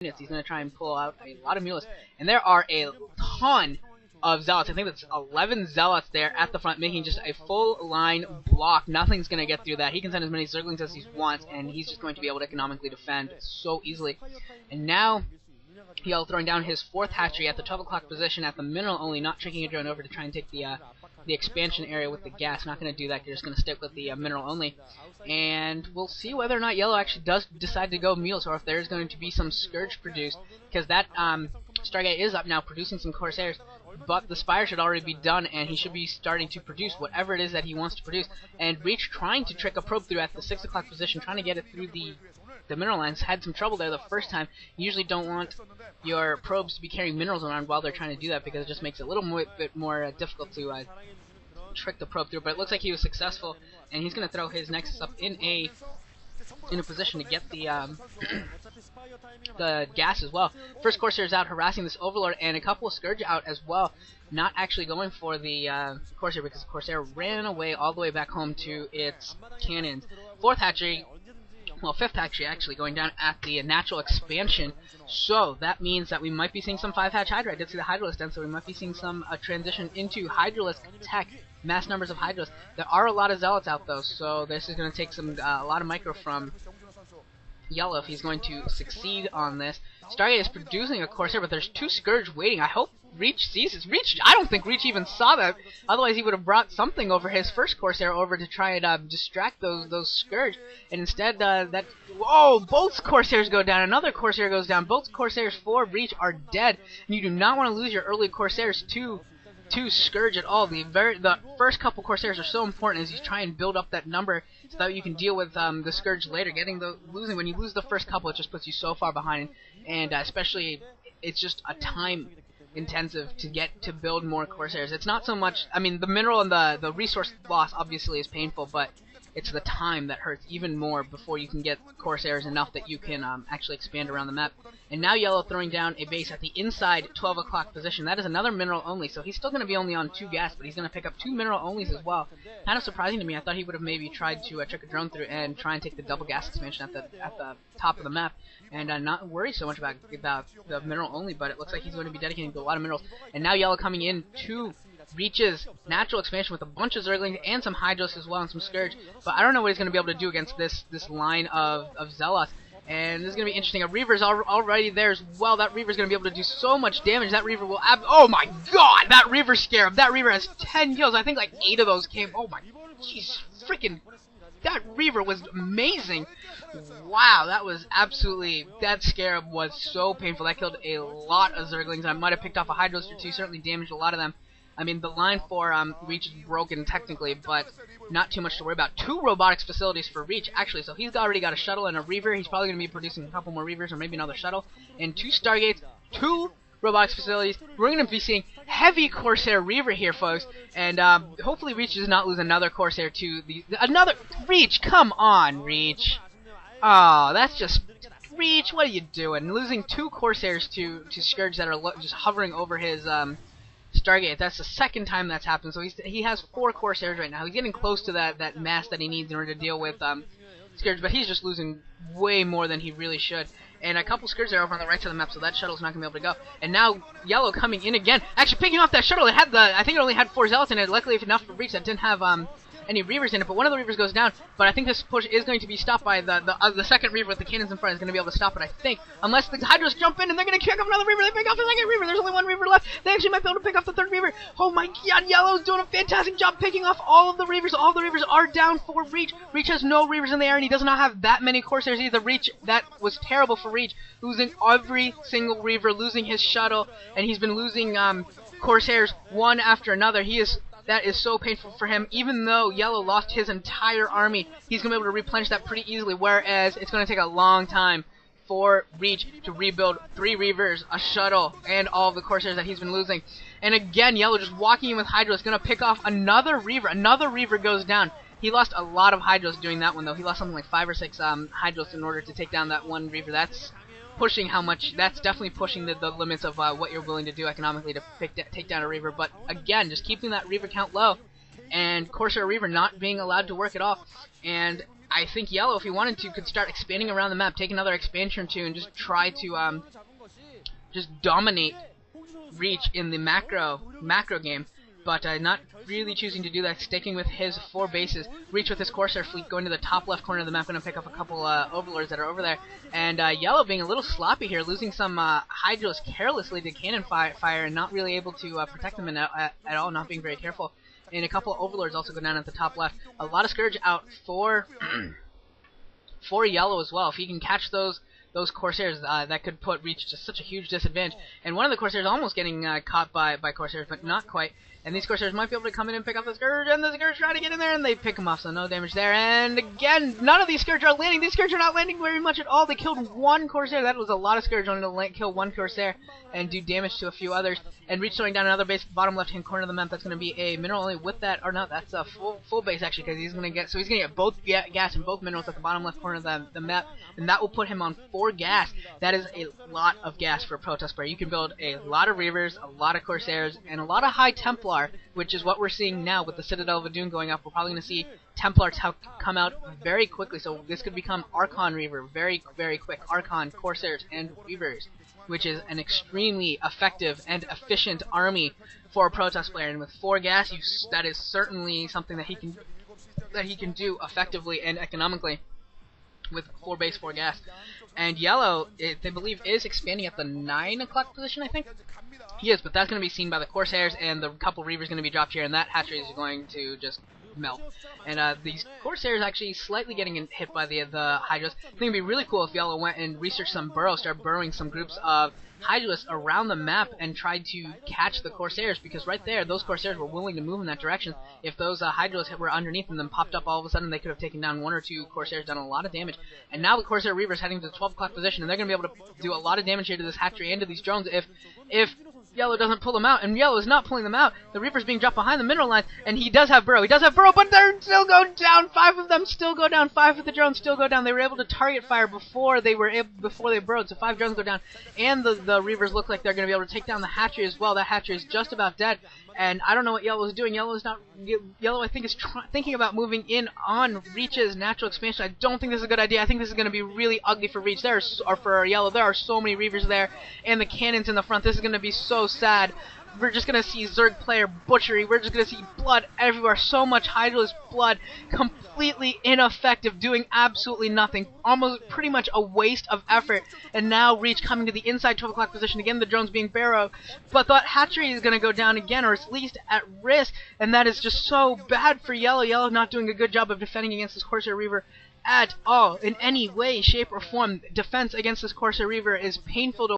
He's going to try and pull out a lot of mules. And there are a ton of zealots. I think that's 11 zealots there at the front, making just a full line block. Nothing's going to get through that. He can send as many zerglings as he wants, and he's just going to be able to economically defend so easily. And now Yellow throwing down his 4th hatchery at the 12 o'clock position at the mineral only, not tricking a drone over to try and take the expansion area with the gas. Not going to do that. You're just going to stick with the mineral only. And we'll see whether or not Yellow actually does decide to go mules, or if there's going to be some Scourge produced, because that Stargate is up now producing some Corsairs, but the Spire should already be done, and he should be starting to produce whatever it is that he wants to produce. And Reach trying to trick a probe through at the 6 o'clock position, trying to get it through the mineral lines. Had some trouble there the first time. You usually don't want your probes to be carrying minerals around while they're trying to do that, because it just makes it a little bit more difficult to trick the probe through. But it looks like he was successful, and he's going to throw his Nexus up in a position to get the the gas as well. First Corsair is out harassing this Overlord, and a couple of Scourge out as well. Not actually going for the Corsair, because Corsair ran away all the way back home to its cannons. 4th hatchery, well, 5th hatchery actually going down at the natural expansion. So that means that we might be seeing some 5-hatch Hydra. I did see the Hydralisk then, so we might be seeing some transition into Hydralisk tech. Mass numbers of Hydras. There are a lot of Zealots out though, so this is going to take a lot of micro from Yellow if he's going to succeed on this. Stargate is producing a Corsair, but there's 2 Scourge waiting. I hope Reach sees this. I don't think Reach even saw that. Otherwise, he would have brought something over his first Corsair over to try and distract those Scourge. And instead, both Corsairs go down. Another Corsair goes down. Both Corsairs for Reach are dead. And you do not want to lose your early Corsairs to Scourge at all. The first couple Corsairs are so important as you try and build up that number so that you can deal with the Scourge later. Losing when you lose the first couple, it just puts you so far behind, and especially it's just a time intensive to build more Corsairs. It's not so much, I mean, the mineral and the resource loss obviously is painful, but it's the time that hurts even more before you can get Corsairs enough that you can actually expand around the map. And now Yellow throwing down a base at the inside 12 o'clock position. That is another mineral only, so he's still going to be only on 2 gas, but he's going to pick up 2 mineral onlys as well. Kind of surprising to me. I thought he would have maybe tried to trick a drone through and try and take the double gas expansion at the top of the map, and not worry so much about the mineral only, but it looks like he's going to be dedicating to a lot of minerals. And now Yellow coming in to Reaches natural expansion with a bunch of Zerglings and some Hydros as well and some Scourge, but I don't know what he's going to be able to do against this line of Zealots. And this is going to be interesting. A Reaver's already there as well. That Reaver's going to be able to do so much damage. That Reaver will oh my god! That Reaver Scarab! That Reaver has 10 kills. I think like 8 of those came. Oh my, jeez, freaking! That Reaver was amazing. Wow, that was absolutely, that Scarab was so painful. That killed a lot of Zerglings. I might have picked off a Hydros or 2. Certainly damaged a lot of them. I mean, the line for Reach is broken technically, but not too much to worry about. 2 robotics facilities for Reach, actually, so he's already got a shuttle and a Reaver. He's probably going to be producing a couple more Reavers or maybe another shuttle. And 2 Stargates, 2 robotics facilities. We're going to be seeing heavy Corsair Reaver here, folks. And hopefully Reach does not lose another Corsair to another Reach, come on, Reach. Oh, that's just... Reach, what are you doing? Losing 2 Corsairs to Scourge that are just hovering over his... Stargate. That's the second time that's happened. So he has 4 Corsairs right now. He's getting close to that mass that he needs in order to deal with Scourge, but he's just losing way more than he really should. And a couple Scourge are over on the right side of the map, so that shuttle's not going to be able to go. And now Yellow coming in again. Actually picking off that shuttle. It had I think it only had 4 Zealots in it. Luckily enough for Reach that didn't have any Reavers in it, but one of the Reavers goes down. But I think this push is going to be stopped by the second Reaver with the cannons in front is going to be able to stop it, I think. Unless the Hydras jump in and they're going to kick off another Reaver. They pick off the second Reaver. There's only 1 Reaver left. They actually might be able to pick off the 3rd Reaver. Oh my god, Yellow's doing a fantastic job picking off all of the Reavers. All of the Reavers are down for Reach. Reach has no Reavers in the air, and he does not have that many Corsairs either. Reach, that was terrible for Reach. Losing every single Reaver, losing his shuttle, and he's been losing Corsairs one after another. That is so painful for him. Even though Yellow lost his entire army, he's going to be able to replenish that pretty easily, whereas it's going to take a long time for Reach to rebuild 3 Reavers, a shuttle, and all of the Corsairs that he's been losing. And again, Yellow just walking in with Hydra is going to pick off another Reaver. Another Reaver goes down. He lost a lot of Hydros doing that one, though. He lost something like 5 or 6 Hydros in order to take down that one Reaver. That's pushing how much, that's definitely pushing the limits of what you're willing to do economically to take down a Reaver. But again, just keeping that Reaver count low, and Corsair Reaver not being allowed to work at all. And I think Yellow, if he wanted to, could start expanding around the map, take another expansion or two, and just try to just dominate Reach in the macro game. But not really choosing to do that, sticking with his 4 bases. Reach with his Corsair fleet going to the top left corner of the map, going to pick up a couple Overlords that are over there. And Yellow being a little sloppy here, losing some Hydros carelessly to cannon fire and not really able to protect them at all, not being very careful. And a couple of Overlords also go down at the top left. A lot of Scourge out for for Yellow as well. If he can catch those Corsairs, that could put Reach to such a huge disadvantage. And one of the Corsairs almost getting caught by Corsairs, but not quite. And these Corsairs might be able to come in and pick up the Scourge, and the Scourge try to get in there, and they pick him off, so no damage there. And again, none of these Scourge are landing. These Scourge are not landing very much at all. They killed 1 Corsair. That was a lot of Scourge only to kill 1 Corsair and do damage to a few others. And Reach throwing down another base, bottom left-hand corner of the map. That's going to be a mineral only with that, or no, that's a full base actually, because he's going to get both gas and both minerals at the bottom left corner of the map, and that will put him on 4 gas. That is a lot of gas for a Protoss player. You can build a lot of Reavers, a lot of Corsairs, and a lot of High Templar, which is what we're seeing now with the Citadel of Adun going up. We're probably going to see Templars come out very quickly, so this could become Archon Reaver very, very quick. Archon, Corsairs, and Reavers, which is an extremely effective and efficient army for a Protoss player. And with 4 gas use, that is certainly something that he can do effectively and economically with 4 base, 4 gas. And Yellow, they believe, is expanding at the 9 o'clock position, I think. He is, but that's going to be seen by the Corsairs, and the couple Reavers going to be dropped here, and that hatchery is going to just melt. And these Corsairs actually slightly getting hit by the Hydras. I think it would be really cool if Yellow went and researched some burrows, start burrowing some groups of Hydras around the map and tried to catch the Corsairs, because right there, those Corsairs were willing to move in that direction. If those Hydras were underneath them and popped up all of a sudden, they could have taken down 1 or 2 Corsairs, done a lot of damage. And now the Corsair Reavers heading to the 12 o'clock position, and they're going to be able to do a lot of damage here to this hatchery and to these drones if Yellow doesn't pull them out, and Yellow is not pulling them out. The Reaper's being dropped behind the mineral line, and he does have burrow. But they're still going down. 5 of them still go down. 5 of the drones still go down. They were able to target fire before they burrowed, so 5 drones go down. And the Reavers look like they're going to be able to take down the hatchery as well. That hatchery is just about dead. And I don't know what Yellow is doing. Yellow, I think, is thinking about moving in on Reach's natural expansion. I don't think this is a good idea. I think this is going to be really ugly for Reach. Or for Yellow. There are so many Reavers there, and the cannons in the front. This is going to be so sad. We're just going to see Zerg player butchery. We're just going to see blood everywhere. So much Hydraless blood. Completely ineffective. Doing absolutely nothing. Almost pretty much a waste of effort. And now Reach coming to the inside 12 o'clock position. Again, the drones being barrowed. But that hatchery is going to go down again, or at least at risk. And that is just so bad for Yellow. Yellow not doing a good job of defending against this Corsair Reaver at all. In any way, shape, or form, defense against this Corsair Reaver is painful to